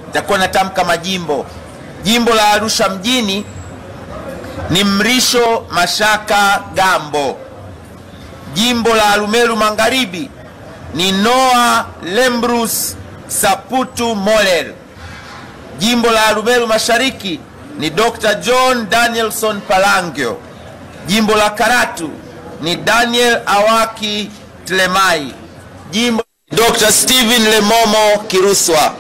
Nitakuwa natamka majimbo. Jimbo la Arusha mjini ni Mrisho Mashaka Gambo. Jimbo la Arumeru Magharibi ni Noah Lembrus Saputu Moller. Jimbo la Arumeru Mashariki ni Dr. John Danielson Palangio. Jimbo la Karatu ni Daniel Awaki Tlemai. Jimbo Dr. Steven Lemomo Kiruswa.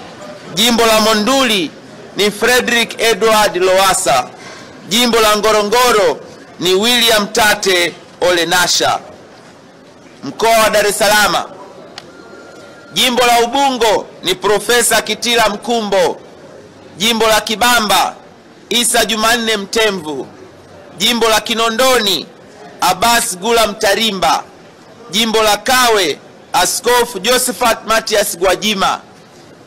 Jimbo la Monduli ni Frederick Edward Lowassa. Jimbo la Ngorongoro ni William Tate Olenasha. Mkoa wa Dar es Salaam, jimbo la Ubungo ni Profesa Kitila Mkumbo. Jimbo la Kibamba Isa Jumanne Mtemvu. Jimbo la Kinondoni Abbas Gula Mtarimba. Jimbo la Kawe Askofu Josephat Matias Gwajima.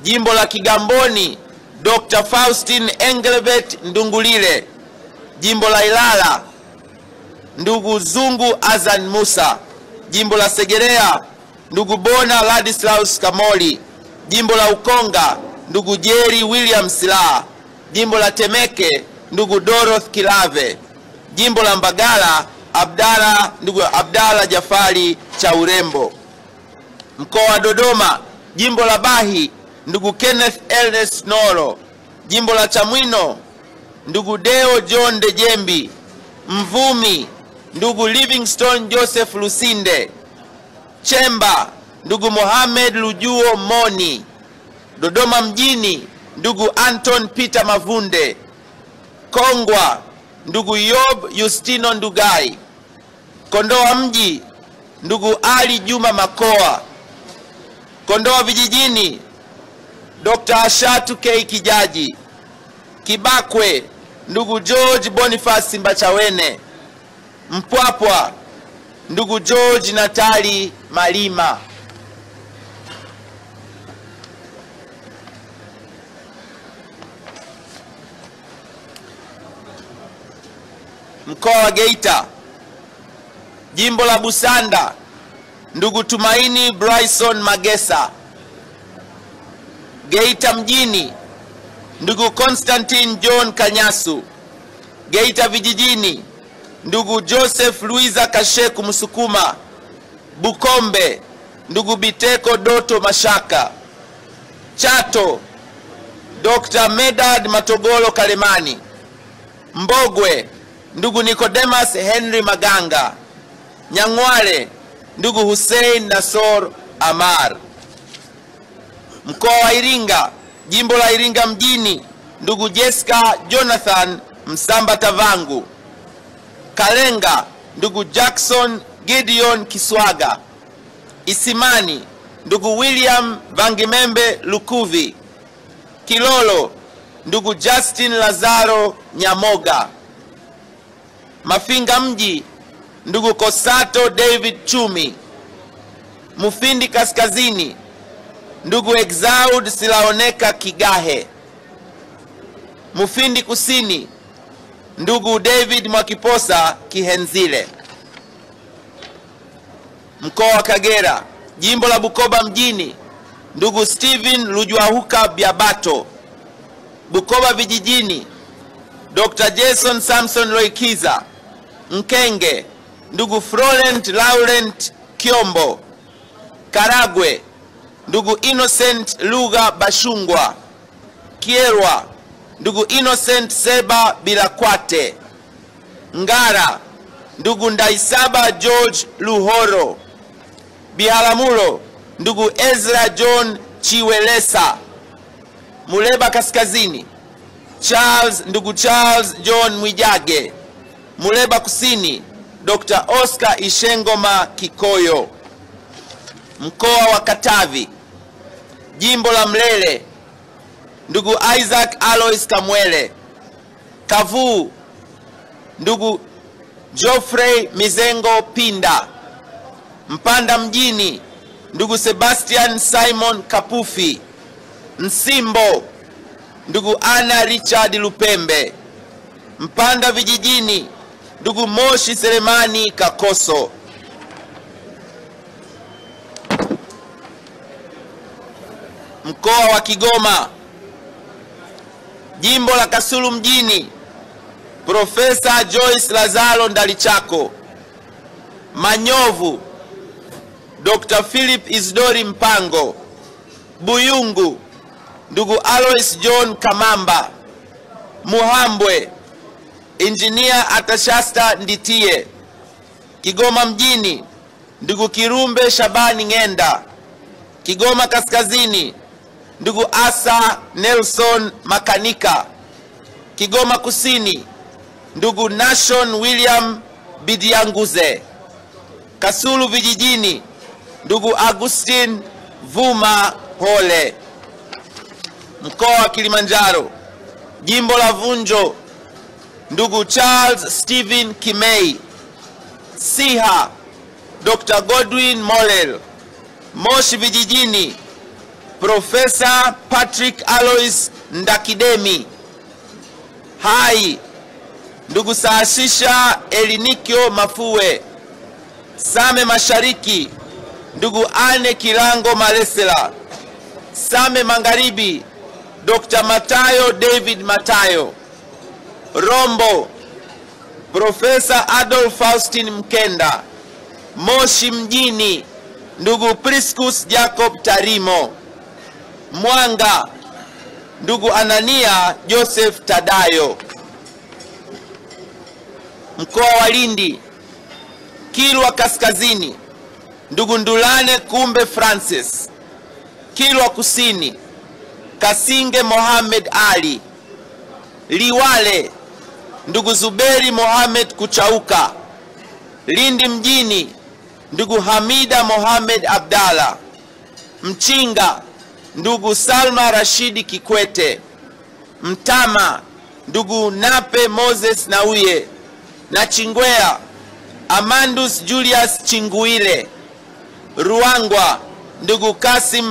Jimbo la Kigamboni Dr. Faustin Engelbert Ndungulile. Jimbo la Ilala ndugu Zungu Azan Musa. Jimbo la Segerea ndugu Bona Ladislaus Kamoli. Jimbo la Ukonga ndugu Jerry William Silaa. Jimbo la Temeke ndugu Dorothy Kilave. Jimbo la Mbagala ndugu Abdalla Jafari cha Urembo. Mkoa wa Dodoma, jimbo la Bahi ndugu Kenneth Ernest Noro. Jimbo la Chamwino ndugu Deo John Dejembi. Mvumi ndugu Livingstone Joseph Lusinde. Chemba ndugu Mohamed Lujuo Moni. Dodoma mjini ndugu Anton Peter Mavunde. Kongwa ndugu Yob Justino Ndugai. Kondoa mji ndugu Ali Juma Makoa. Kondoa vijijini Dr. Ashatu K. Kijaji. Kibakwe ndugu George Boniface Mbachawene. Mpwapwa ndugu George Natali Malima. Mkoa wa Geita, jimbo la Busanda ndugu Tumaini Bryson Magesa. Geita mjini ndugu Constantine John Kanyasu. Geita vijijini ndugu Joseph Luiza Kasheku Musukuma. Bukombe ndugu Biteko Doto Mashaka. Chato Dr. Medad Matogolo Kalemani. Mbogwe ndugu Nicodemus Henry Maganga. Nyangwale ndugu Hussein Nasor Amar. Mkoa wa Iringa, jimbo la Iringa mjini ndugu Jessica Jonathan Msamba Tavangu. Kalenga ndugu Jackson Gideon Kiswaga. Isimani ndugu William Vangimembe Lukuvi. Kilolo ndugu Justin Lazaro Nyamoga. Mafinga mji ndugu Kosato David Chumi. Mufindi kaskazini ndugu Exaud Silaoneka Kigahe. Mufindi kusini ndugu David Mwakiposa Kihenzile. Mkoa wa Kagera, jimbo la Bukoba mjini ndugu Steven Lujwahuka Biabato. Bukoba vijijini Dr. Jason Samson Loikiza. Nkenge ndugu Florent Laurent Kiombo. Karagwe ndugu Innocent Luga Bashungwa. Kierwa ndugu Innocent Seba Bilakwate. Ngara ndugu Ndaisaba George Luhoro. Biharamulo ndugu Ezra John Chiwelesa. Muleba kaskazini ndugu Charles John Mwijage. Muleba kusini Dr. Oscar Ishengoma Kikoyo. Mkoa wa Katavi, jimbo la Mlele ndugu Isaac Alois Kamwele. Kavu ndugu Geoffrey Mizengo Pinda. Mpanda mjini ndugu Sebastian Simon Kapufi. Nsimbo ndugu Anna Richard Lupembe. Mpanda vijijini ndugu Moshi Selemani Kakoso. Mkoa wa Kigoma, Jimbo la Kasulu mjini, Profesa Joyce Lazaro Ndalichako. Manyovu, Dr. Philip Isidori Mpango. Buyungu, ndugu Alois John Kamamba. Muhambwe, Engineer Atashasta Nditie. Kigoma mjini, ndugu Kirumbe Shabani Ngenda. Kigoma Kaskazini, ndugu Asa Nelson Makanika. Kigoma Kusini, ndugu Nashon William Bidianguze. Kasulu vijijini, ndugu Augustine Vuma Hole. Mkoa wa Kilimanjaro, jimbo la Vunjo, ndugu Charles Stephen Kimei. Siha, Dr. Godwin Molel. Moshi vijijini, Profesa Patrick Alois Ndakidemi. Hai, ndugu Saashisha Elinikio Mafue. Same Mashariki, ndugu Ane Kilango Malesela. Same Magharibi, Dr. Matayo David Matayo. Rombo, Profesa Adolf Faustin Mkenda. Moshi mjini, ndugu Priscus Jacob Tarimo. Mwanga, ndugu Anania Joseph Tadayo. Mkoa wa Lindi, Kilwa Kaskazini, ndugu Ndulane Kumbe Francis. Kilwa Kusini, Kasinge Mohamed Ali. Liwale, ndugu Zuberi Mohamed Kuchauka. Lindi mjini, ndugu Hamida Mohamed Abdalla. Mchinga, ndugu Salma Rashidi Kikwete. Mtama, ndugu Nape Moses Nauye. Na Chingwea, Amandus Julius Chinguile. Ruangwa, ndugu Kasim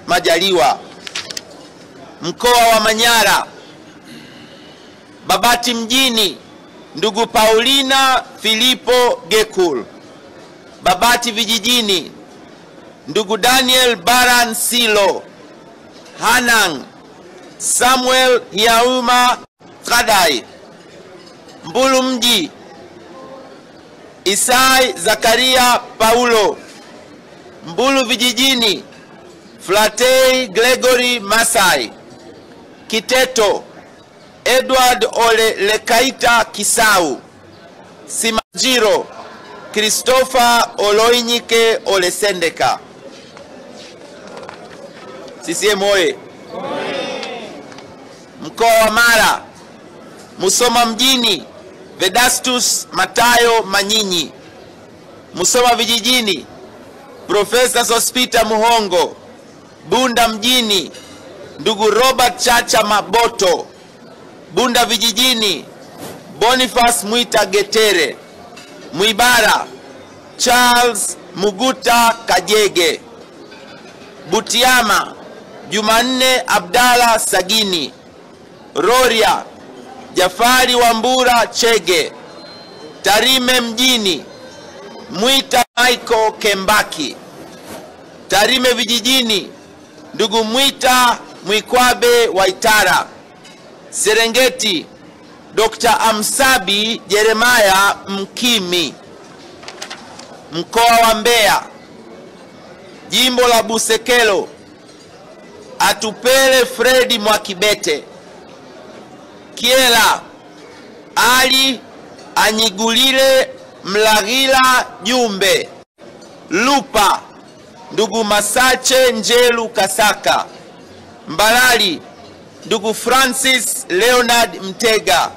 Majaliwa. Mkoa wa Manyara, Babati mjini, ndugu Paulina Filipo Gekul. Babati vijijini, ndugu Daniel Baran Silo. Hanang, Samuel Yauma Kadai. Mbulu mji, Isai Zakaria Paulo. Mbulu vijijini, Flatei Gregory Masai. Kiteto, Edward Ole Lekaita Kisau. Simajiro, Christopher Oloinyike Olesendeka. CCM oye! Mkoa wa Mara, Musoma mjini, Vedastus Matayo Manyinyi. Musoma vijijini, Profesa Sospita Muhongo. Bunda mjini, ndugu Robert Chacha Maboto. Bunda vijijini, Boniface Mwita Getere. Mwibara, Charles Muguta Kajege. Butiama, Jumanne Abdalla Sagini. Roria, Jafari Wambura Chege. Tarime mjini, Mwita Michael Kembaki. Tarime vijijini, ndugu Mwita Mwikwabe Waitara. Serengeti, Dr. Amsabi Jeremiah Mkimi. Mkoa wa Mbeya, jimbo la Busekelo, Atupele Fredi Mwakibete. Kiela, Ali Anyigulile Mlagila Jumbe. Lupa, ndugu Masache Njelu Kasaka. Mbalali, ndugu Francis Leonard Mtega.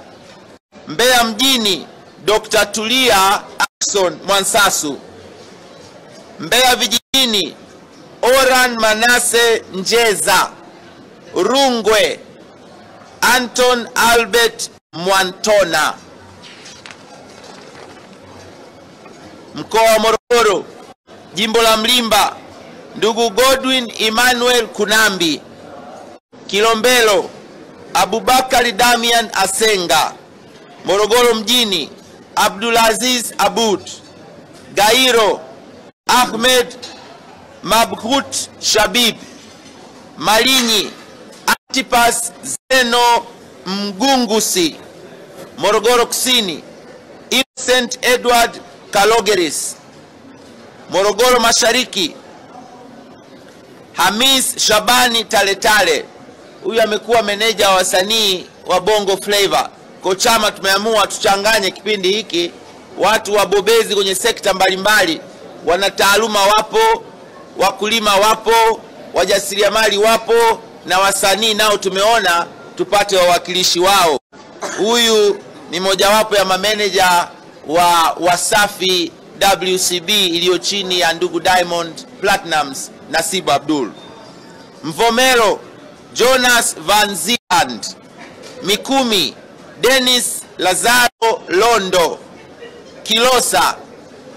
Mbeya mjini, Dr. Tulia Akson Mwansasu. Mbeya vijijini, Oran Manase Njeza. Rungwe, Anton Albert Mwantona. Mkoa wa Morogoro, jimbo la Mlimba, ndugu Godwin Emmanuel Kunambi. Kilombero, Abubakari Damian Asenga. Morogoro mjini, Abdulaziz Abud. Gairo, Ahmed Mabhut Shabib. Malinyi, Antipas Zeno Mgungusi, Morogoro Kusini. Innocent Edward Kalogeris, Morogoro Mashariki. Hamis Shabani Taletale, huyu amekuwa meneja wa wasanii wa Bongo Flavor. Kwa chama tumeamua tuchanganye kipindi hiki watu wabobezi kwenye sekta mbalimbali. Wana taaluma wapo, wakulima wapo, wajasiriamali wapo, na wasanii nao tumeona tupate wawakilishi wao. Huyu ni mojawapo ya mameneja wa Wasafi WCB iliyo chini ya ndugu Diamond Platnumz, Nasibu Abdul. Mvomero Jonas Van Zieland. Mikumi Dennis Lazaro Londo. Kilosa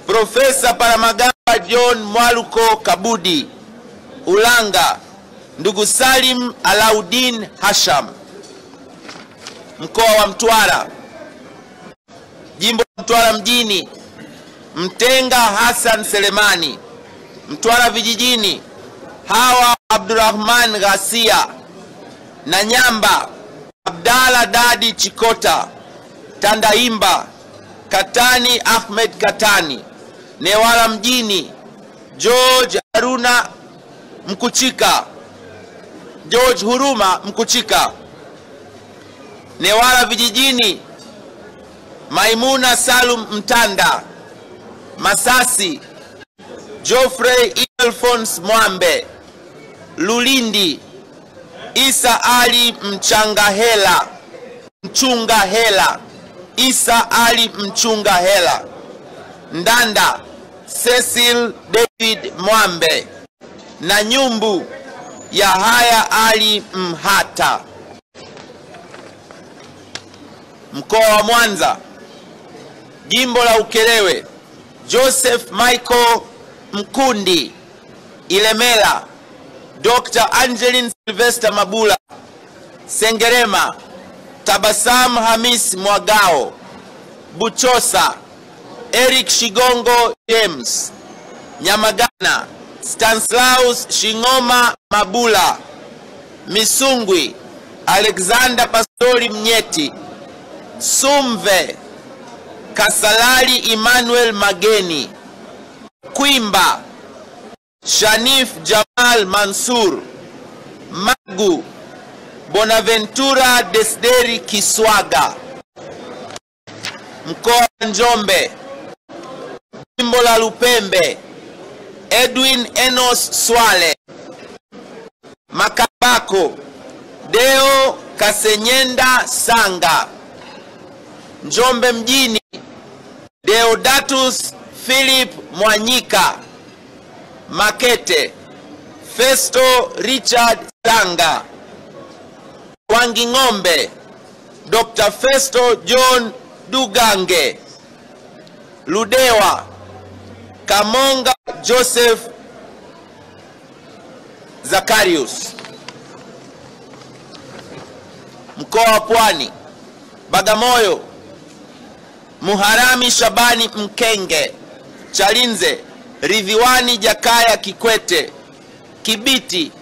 Profesa Paramagamba John Mwaluko Kabudi. Ulanga ndugu Salim Alauddin Hasham. Mkoa wa Mtwara, jimbo la Mtwara mjini, Mtenga Hassan Selemani. Mtwara vijijini, Hawa Abdurrahman Ghasia. Nanyamba Abdalla Dadi Chikota. Tandaimba Katani Ahmed Katani. Newala mjini, George Haruna Mkuchika, George Huruma Mkuchika. Newala vijijini, Maimuna Salum Mtanda. Masasi Geoffrey Alphonse Mwambe. Lulindi Isa Ali Mchungahela. Isa Ali Mchungahela. Ndanda Cecil David Mwambe. Na Nyumbu Yahaya Ali Mhata. Mkoa wa Mwanza, jimbo la Ukerewe, Joseph Michael Mkundi. Ilemela Dr. Angeline Sylvester Mabula. Sengerema Tabasam Hamis Mwagao. Buchosa Eric Shigongo James. Nyamagana Stanislaus Shingoma Mabula. Misungwi Alexander Pastori Mnyeti. Sumve Kasalali Emmanuel Mageni. Kwimba Shanif Jamal Mansur. Magu Bonaventura Desderi Kiswaga. Mkoa wa Njombe, jimbo la Lupembe, Edwin Enos Swale. Makambako Deo Kasenyenda Sanga. Njombe mjini, Deodatus Philip Mwanyika. Makete Festo Richard Sanga. Wanging'ombe Dr. Festo John Dugange. Ludewa Kamonga Joseph Zakarius. Mkoa wa Pwani, Bagamoyo Muharami Shabani Mkenge. Chalinze Ridhiwani Jakaya Kikwete. Kibiti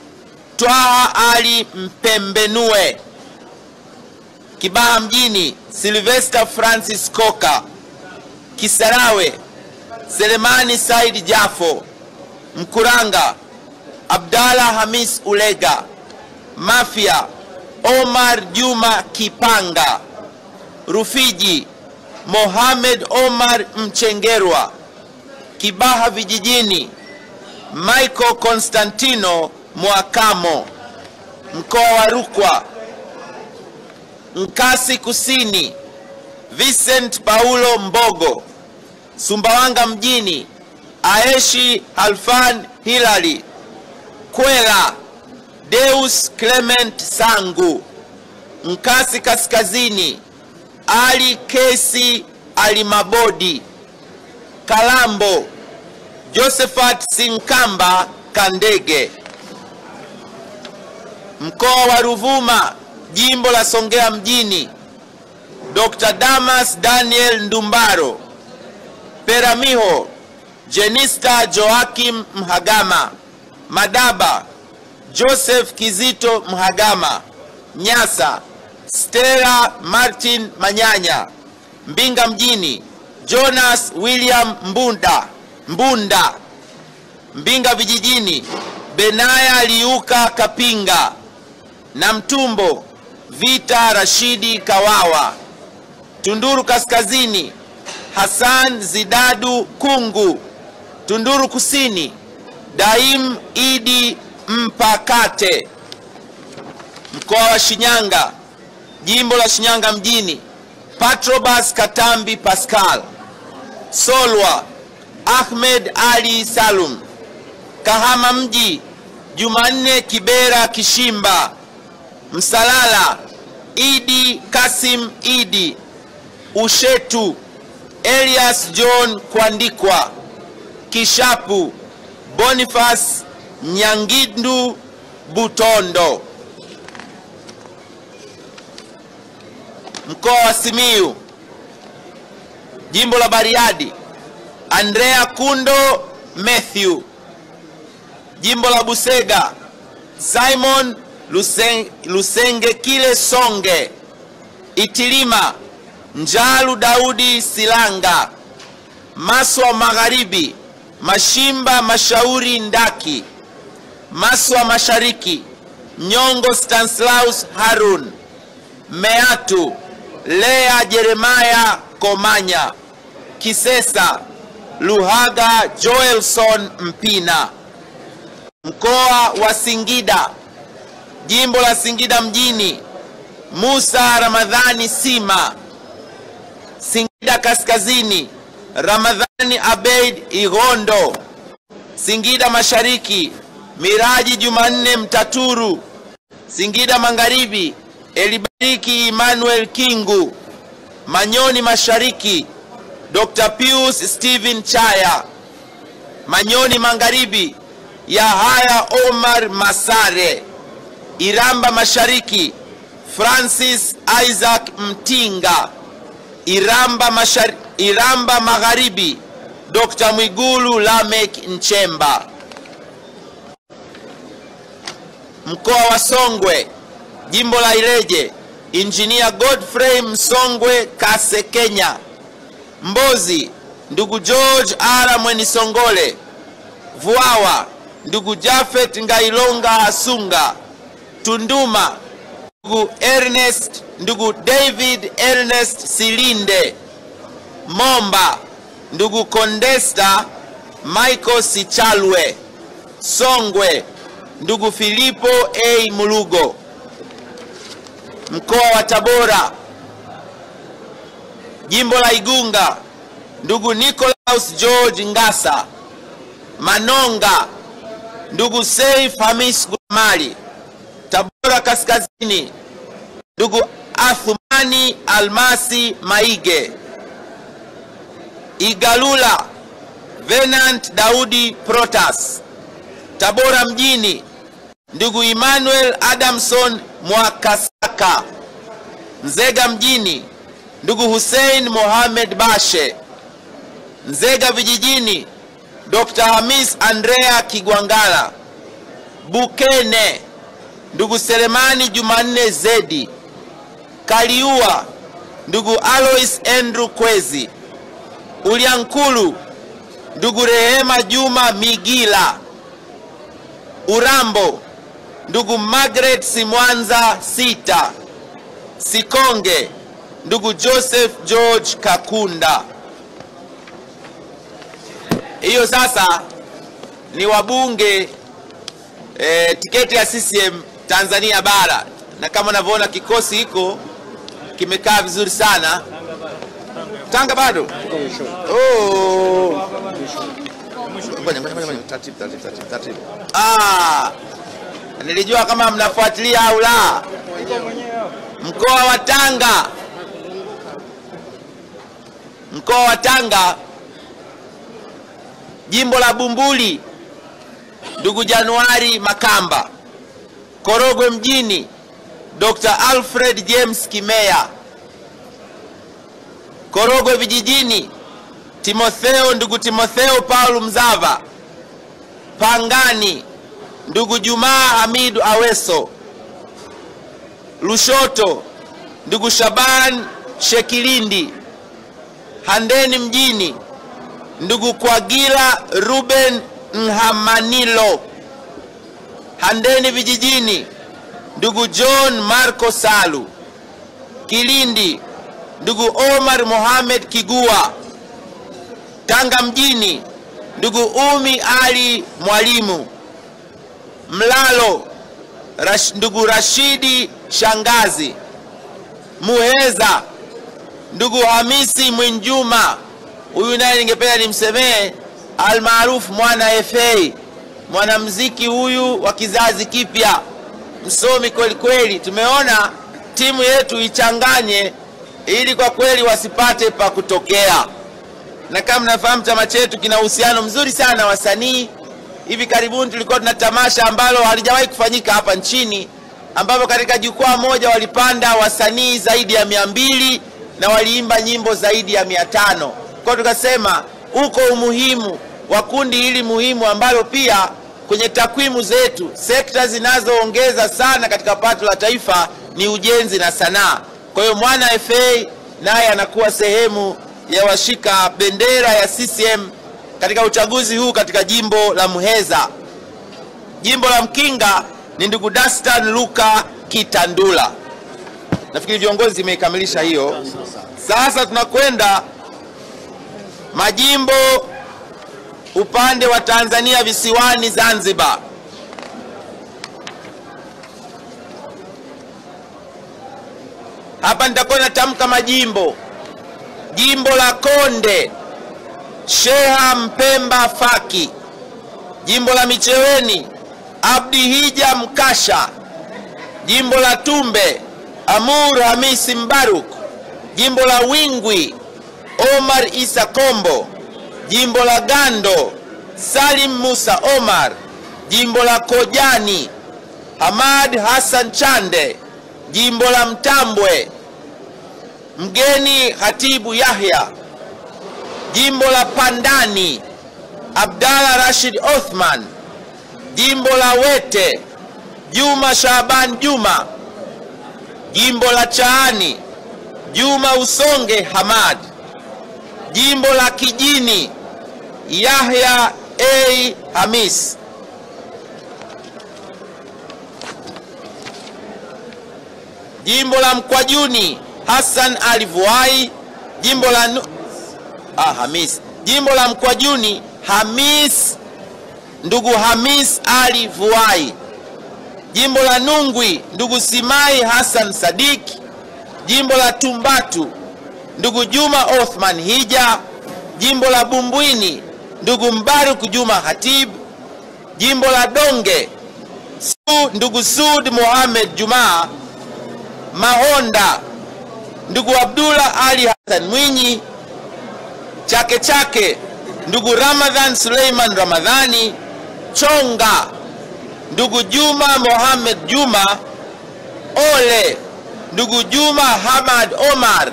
Twaha Ali Mpembenue. Kibaha mjini, Sylvester Francis Koka. Kisarawe Selemani Said Jafo. Mkuranga Abdalla Hamis Ulega. Mafia Omar Juma Kipanga. Rufiji Mohamed Omar Mchengerwa. Kibaha vijijini, Michael Constantino Mwakamo. Mkoa wa Rukwa, Nkasi Kusini, Vincent Paulo Mbogo. Sumbawanga mjini, Aeshi Alfan Hilali. Kwela Deus Clement Sangu. Nkasi Kaskazini, Ali Kesi Alimabodi. Kalambo Josephat Sinkamba Kandege. Mkoa wa Ruvuma, jimbo la Songea mjini, Dr. Damas Daniel Ndumbaro. Peramiho Jenista Joakim Mhagama. Madaba Joseph Kizito Mhagama. Nyasa Stella Martin Manyanya. Mbinga mjini Jonas William Mbunda. Mbinga vijijini Benaya Liuka Kapinga. Namtumbo Vita Rashidi Kawawa. Tunduru kaskazini Hassan Zidadu Kungu. Tunduru kusini Daim Idi Mpakate. Mkoa wa Shinyanga, jimbo la Shinyanga mjini Patrobas Katambi Pascal. Solwa Ahmed Ali Salum. Kahama mji Jumanne Kibera Kishimba. Msalala Idi Kasim Idi. Ushetu Elias John Kwandikwa. Kishapu Boniface Nyangindu Butondo. Mkoa wa Simiyu, jimbo la Bariadi Andrea Kundo Matthew. Jimbo la Busega Simon Lusenge Kile Songe. Itilima Njalu Daudi Silanga. Maswa Magharibi Mashimba Mashauri Ndaki. Maswa Mashariki Nyongo Stanislaus Harun. Meatu Lea Jeremiah Komanya. Kisesa Luhaga Joelson Mpina. Mkoa wa Singida, jimbo la Singida mjini Musa Ramadhani Sima. Singida kaskazini Ramadhani Abeid Igondo. Singida mashariki Miraji Jumanne Mtaturu. Singida magharibi Elibariki Emmanuel Kingu. Manyoni mashariki Dr. Pius Steven Chaya. Manyoni magharibi Yahaya Omar Masare. Iramba mashariki Francis Isaac Mtinga. Iramba magharibi Dr. Mwigulu Lamek Nchemba. Mkoa wa Songwe, jimbo la Ileje Engineer Godfrey Msongwe Kase Kenya. Mbozi ndugu George Ara Mwenisongole. Vuawa ndugu Jafet Ngailonga Asunga. Tunduma ndugu David Ernest Silinde. Momba ndugu Kondesta Michael Sichalwe. Songwe ndugu Filipo A. Mulugo. Mkoa wa Tabora, jimbo la Igunga ndugu Nicholas George Ngasa. Manonga ndugu Saif Hamis Gumali. Tabora kaskazini ndugu Athumani Almasi Maige. Igalula Venant Daudi Protas. Tabora mjini ndugu Emmanuel Adamson Mwakasaka. Nzega mjini ndugu Hussein Mohamed Bashe. Nzega vijijini Dr. Hamis Andrea Kigwangala. Bukene ndugu Selemani Jumanne Zedi. Kaliua ndugu Alois Andrew Kwezi. Uliankulu ndugu Rehema Juma Migila. Urambo ndugu Margaret Simwanza Sita. Sikonge ndugu Joseph George Kakunda. Hiyo sasa ni wabunge tiketi ya CCM Tanzania bara, na kama unavyoona kikosi hiko kimekaa vizuri sana. Tanga bado? Oh. Taratibu. Nilijua kama mnafuatilia au la. Mkoa wa Tanga, jimbo la Bumbuli ndugu Januari Makamba. Korogwe mjini Dr. Alfred James Kimea. Korogwe vijijini ndugu Timotheo Paul Mzava. Pangani ndugu Jumaa Hamidu Aweso. Lushoto ndugu Shaban Shekilindi. Handeni mjini ndugu Kwagila Ruben Nhamanilo. Handeni vijijini ndugu John Marco Salu. Kilindi ndugu Omar Mohamed Kigua. Tanga mjini ndugu Umi Ali Mwalimu. Mlalo ndugu Rashidi Shangazi. Muheza ndugu Hamisi Mwinjuma. Huyu naye ningependa nimsemee almaarufu Mwana FA, mwanamuziki huyu wa kizazi kipya, msomi kweli kweli. Tumeona timu yetu ichanganye ili kwa kweli wasipate pa kutokea. Na kama mnafahamu chama chetu kina uhusiano mzuri sana na wasanii. Hivi karibuni tulikuwa tuna tamasha ambalo halijawahi kufanyika hapa nchini, ambapo katika jukwaa moja walipanda wasanii zaidi ya 200 na waliimba nyimbo zaidi ya 500. Kwa tukasema uko umuhimu wa kundi hili muhimu ambalo pia kwenye takwimu zetu sekta zinazoongeza sana katika pato la taifa ni ujenzi na sanaa. Kwa hiyo Mwana FA naye anakuwa sehemu ya washika bendera ya CCM katika uchaguzi huu katika jimbo la Muheza. Jimbo la Mkinga ni ndugu Dastan Luka Kitandula. Nafikiri viongozi imekamilisha hiyo. Sasa tunakwenda majimbo upande wa Tanzania visiwani Zanzibar. Hapa nitakuwa natamka majimbo. Jimbo la Konde Sheha Mpemba Faki. Jimbo la Micheweni Abdi Hija Mkasha. Jimbo la Tumbe Amur Hamisi Mbaruk. Jimbo la Wingwi Omar Isa Kombo. Jimbo la Gando Salim Musa Omar. Jimbo la Kojani Hamad Hassan Chande. Jimbo la Mtambwe Mgeni Hatibu Yahya. Jimbo la Pandani Abdalla Rashid Othman. Jimbo la Wete Juma Shaban Juma. Jimbo la Chaani Juma Usonge Hamad. Jimbo la Kijini Yahya A Hamis. Jimbo la Mkwajuni Hassan Ali Vuai. Jimbo la Hamis. Jimbo la Mkwajuni Hamis ndugu Hamis Ali Vuai. Jimbo la Nungwi ndugu Simai Hassan Sadik. Jimbo la Tumbatu ndugu Juma Othman Hija. Jimbo la Bumbwini ndugu Mbaruk Juma Hatib. Jimbo la Donge ndugu Sud Mohamed Juma. Mahonda ndugu Abdullah Ali Hassan Mwinyi. Chake Chake ndugu Ramadhan Suleiman Ramadhani. Chonga ndugu Juma Mohamed Juma. Ole ndugu Juma Hamad Omar.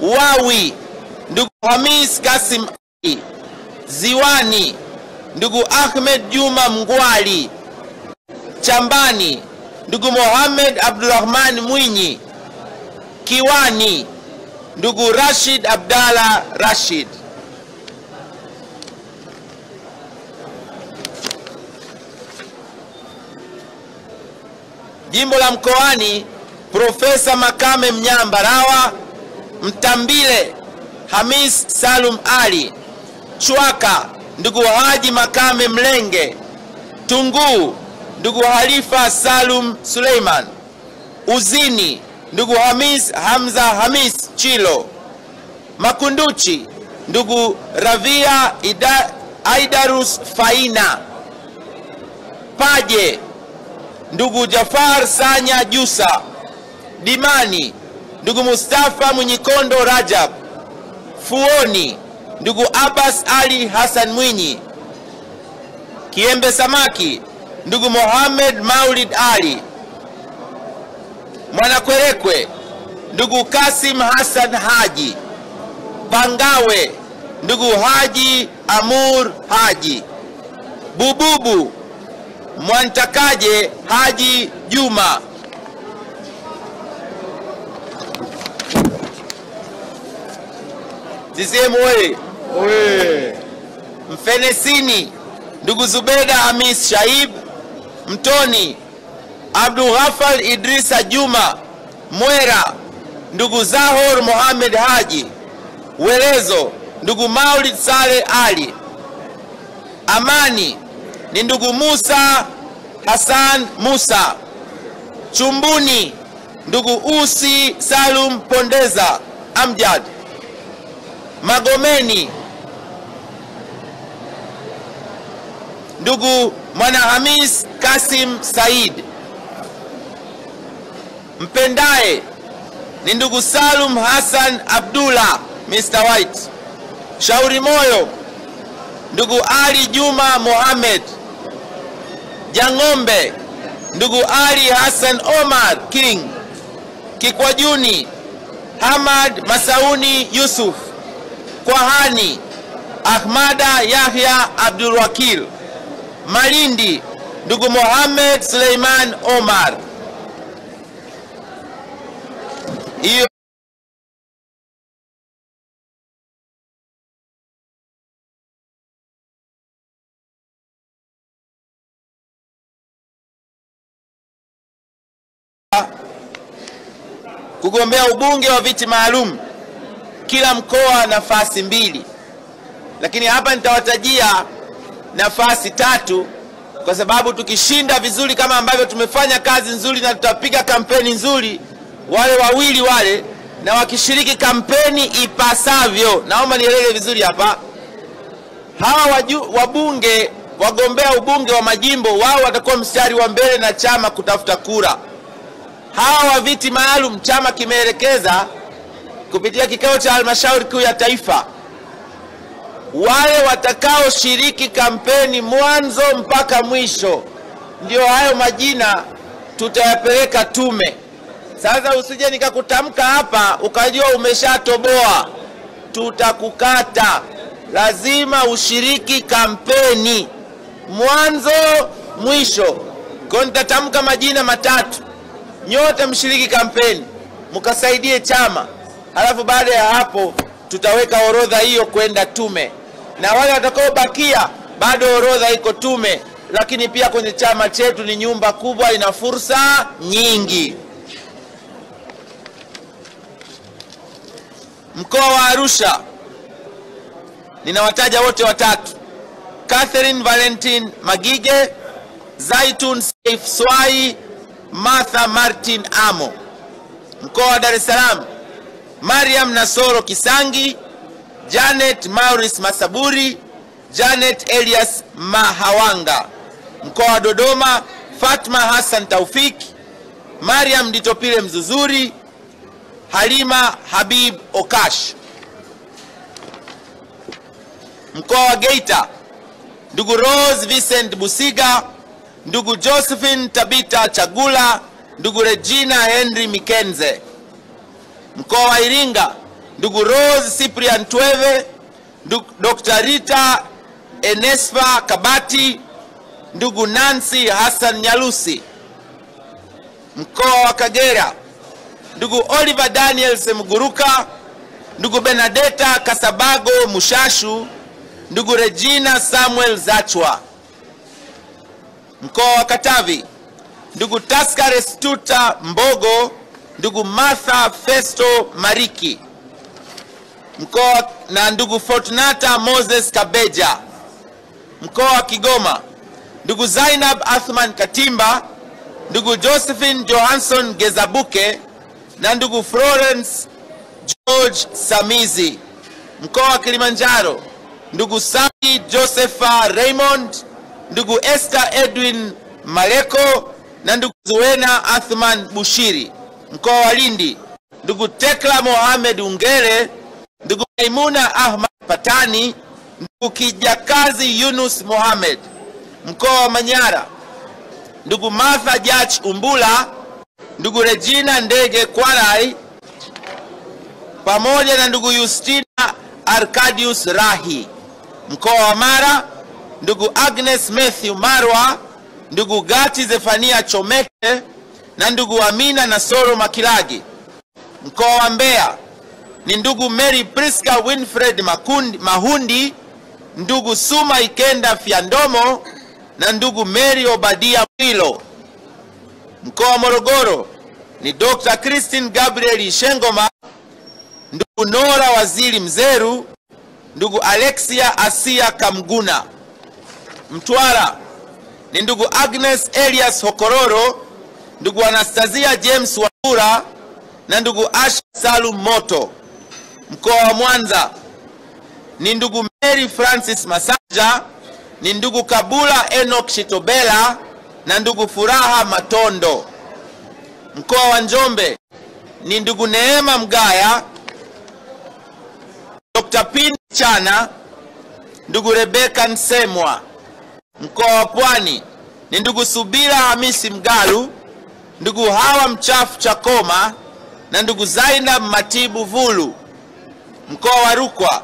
Wawi ndugu Hamis Kasim Ali. Ziwani ndugu Ahmed Juma Mngwali. Chambani ndugu Mohamed Abdurrahman Mwinyi. Kiwani ndugu Rashid Abdalla Rashid. Jimbo la Mkoani Profesa Makame Mnyambarawa. Mtambile Hamis Salum Ali. Chwaka ndugu Haji Makame Mlenge. Tunguu ndugu Halifa Salum Suleiman. Uzini ndugu Hamis Hamza Hamis Chilo. Makunduchi ndugu Ravia Aidarus Faina. Paje ndugu Jafar Sanya Jusa. Dimani ndugu Mustafa Mwenyikondo Rajab. Fuoni ndugu Abbas Ali Hassan Mwinyi. Kiembe Samaki ndugu Mohamed Maulid Ali. Mwanakwerekwe ndugu Kasim Hassan Haji. Pangawe ndugu Haji Amur Haji. Bububu Mwantakaje Haji Juma. CCM oye! Mfenesini ndugu Zubeda Hamis Shaib. Mtoni Abdul Ghafar Idrisa Juma. Mwera ndugu Zahor Mohamed Haji. Welezo ndugu Maulid Saleh Ali. Amani ni ndugu Musa Hassan Musa. Chumbuni ndugu Usi Salum Pondeza Amjad. Magomeni ndugu Mwanahamis Kasim Said. Mpendae ni ndugu Salum Hassan Abdullah Mr. White. Shauri Moyo ndugu Ali Juma Mohamed. Jangombe ndugu Ali Hassan Omar King. Kikwajuni Hamad Masauni Yusuf. Kwahani Ahmada Yahya Abdul Wakil. Malindi ndugu Mohamed Suleiman Omar. Hiyo kugombea ubunge wa viti maalum, kila mkoa nafasi 2, lakini hapa nitawatajia nafasi 3 kwa sababu tukishinda vizuri kama ambavyo tumefanya kazi nzuri na tutapiga kampeni nzuri, wale wawili wale na wakishiriki kampeni ipasavyo, naomba nieleze vizuri hapa, hawa wabunge wagombea ubunge wa majimbo wao watakuwa mstari wa mbele na chama kutafuta kura. Hawa wa viti maalum chama kimeelekeza kupitia kikao cha halmashauri kuu ya taifa, wale watakao shiriki kampeni mwanzo mpaka mwisho ndio hayo majina tutayapeleka tume. Sasa usije nikakutamka hapa ukajua umeshatoboa, tutakukata. Lazima ushiriki kampeni mwanzo mwisho. Kwa nitatamka majina 3, nyote mshiriki kampeni mkasaidie chama, halafu baada ya hapo tutaweka orodha hiyo kwenda tume, na wale watakaobakia bado orodha iko tume, lakini pia kwenye chama chetu ni nyumba kubwa, ina fursa nyingi. Mkoa wa Arusha ninawataja wote 3: Catherine Valentine Magige, Zaitun Saif Swai, Martha Martin Amo. Mkoa wa Dar es Salaam Mariam Nasoro Kisangi, Janet Maurice Masaburi, Janet Elias Mahawanga. Mkoa wa Dodoma Fatma Hassan Taufik, Mariam Ditopile Mzuzuri, Halima Habib Okash. Mkoa wa Geita ndugu Rose Vincent Busiga, ndugu Josephine Tabita Chagula, ndugu Regina Henry Mikenze. Mkoa wa Iringa ndugu Rose Cyprian Tweve, Dr. Rita Enespa Kabati, ndugu Nancy Hassan Nyalusi. Mkoa wa Kagera ndugu Oliver Daniel Semuguruka, ndugu Benedetta Kasabago Mushashu, ndugu Regina Samuel Zachwa. Mkoa wa Katavi ndugu Taskare Stuta Mbogo, ndugu Martha Festo Mariki. Mkoa na ndugu Fortunata Moses Kabeja. Mkoa wa Kigoma ndugu Zainab Athman Katimba, ndugu Josephine Johansson Gezabuke na ndugu Florence George Samizi. Mkoa wa Kilimanjaro ndugu Sami Josepha Raymond, ndugu Esther Edwin Maleko na ndugu Zuena Athman Bushiri. Mkoa wa Lindi ndugu Tekla Mohamed Ungere, ndugu Maimuna Ahmad Patani, ndugu Kijakazi Yunus Mohamed. Mkoa wa Manyara ndugu Martha Jach Umbula, ndugu Regina Ndege Kwarai pamoja na ndugu Justina Arcadius Rahi. Mkoa wa Mara ndugu Agnes Matthew Marwa, ndugu Gati Zefania Chomeke na ndugu Amina Nasoro Makilagi. Mkoa wa Mbeya ni ndugu Mary Priska Winfred Mahundi, ndugu Suma Ikenda Fyandomo na ndugu Mary Obadia Mwilo. Mkoa wa Morogoro ni Dr. Christine Gabriel Shengoma, ndugu Nora Waziri Mzeru, ndugu Alexia Asia Kamguna. Mtwara ni ndugu Agnes Elias Hokororo, ndugu Anastasia James Wabura na ndugu Asha Salum Moto. Mkoa wa Mwanza ni ndugu Mary Francis Masanja, ni ndugu Kabula Enoch Shitobela na ndugu Furaha Matondo. Mkoa wa Njombe ni ndugu Neema Mgaya, Dr. Pin Chana, ndugu Rebecca Nsemwa. Mkoa wa Pwani ni ndugu Subira Hamisi Mgalu, ndugu Hawa Mchafu Chakoma na ndugu Zainab Matibu Vulu. Mkoa wa Rukwa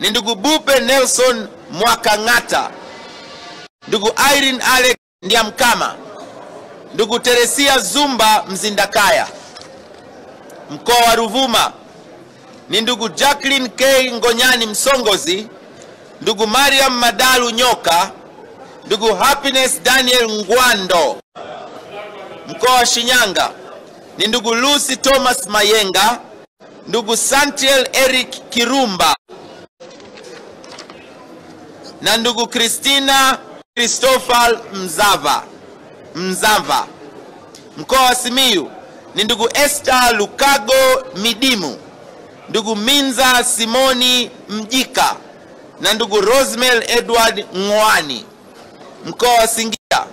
ni ndugu Bupe Nelson Mwakangata, ndugu Irene Alex Ndiamkama, ndugu Teresia Zumba Mzindakaya. Mkoa wa Ruvuma ni ndugu Jacqueline K. Ngonyani Msongozi, ndugu Mariam Madalu Nyoka, ndugu Happiness Daniel Ngwando. Mkoa wa Shinyanga ni ndugu Lucy Thomas Mayenga, ndugu Santiel Eric Kirumba na ndugu Christina Christopher Mzava. Mkoa wa Simiyu ni ndugu Esther Lukago Midimu, ndugu Minza Simoni Mjika na ndugu Rosemel Edward Ngwani. Mkoa wa Singida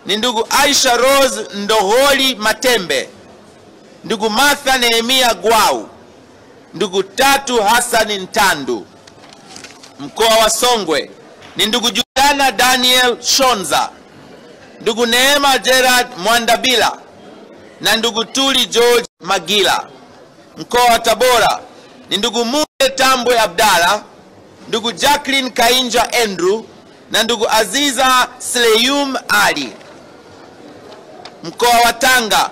ni ndugu Aisha Rose Ndoholi Matembe, ndugu Martha Nehemia Gwau, ndugu Tatu Hassan Ntandu. Mkoa wa Songwe ni ndugu Juliana Daniel Shonza, ndugu Neema Gerard Mwandabila na ndugu Tuli George Magila. Mkoa wa Tabora ni ndugu Mune Tambwe Abdalla, ndugu Jacqueline Kainja Andrew na ndugu Aziza Sleyum Ali. Mkoa wa Tanga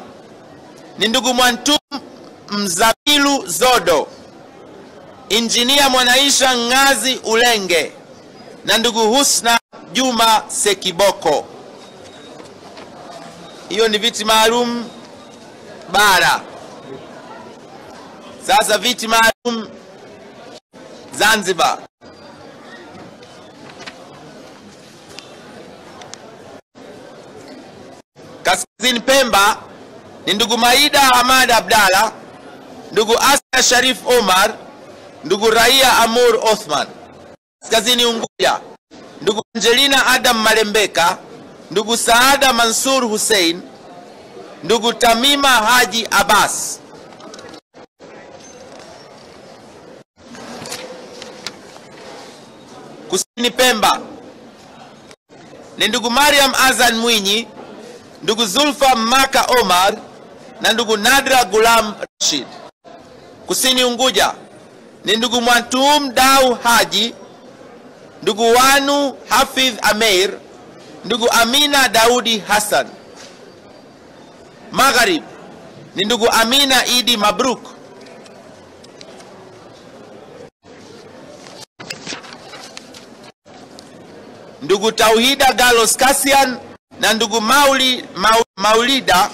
ni ndugu Mwantum Mzabilu Zodo, Injinia Mwanaisha Ngazi Ulenge na ndugu Husna Juma Sekiboko. Hiyo ni viti maalum bara. Sasa viti maalum Zanzibar. Kaskazini Pemba ni ndugu Maida Hamad Abdalla, ndugu Asya Sharif Omar, ndugu Raia Amur Othman. Kaskazini Unguja ndugu Angelina Adam Malembeka, ndugu Saada Mansur Hussein, ndugu Tamima Haji Abbas. Kusini Pemba ni ndugu Mariam Azan Mwinyi, ndugu Zulfa Maka Omar na ndugu Nadra Gulam Rashid. Kusini Unguja ni ndugu Mwantum Dau Haji, ndugu Wanu Hafidh Ameir, ndugu Amina Daudi Hassan. Magharib ni ndugu Amina Idi Mabruk. Ndugu Tauhida Galos Kasian na ndugu Maulida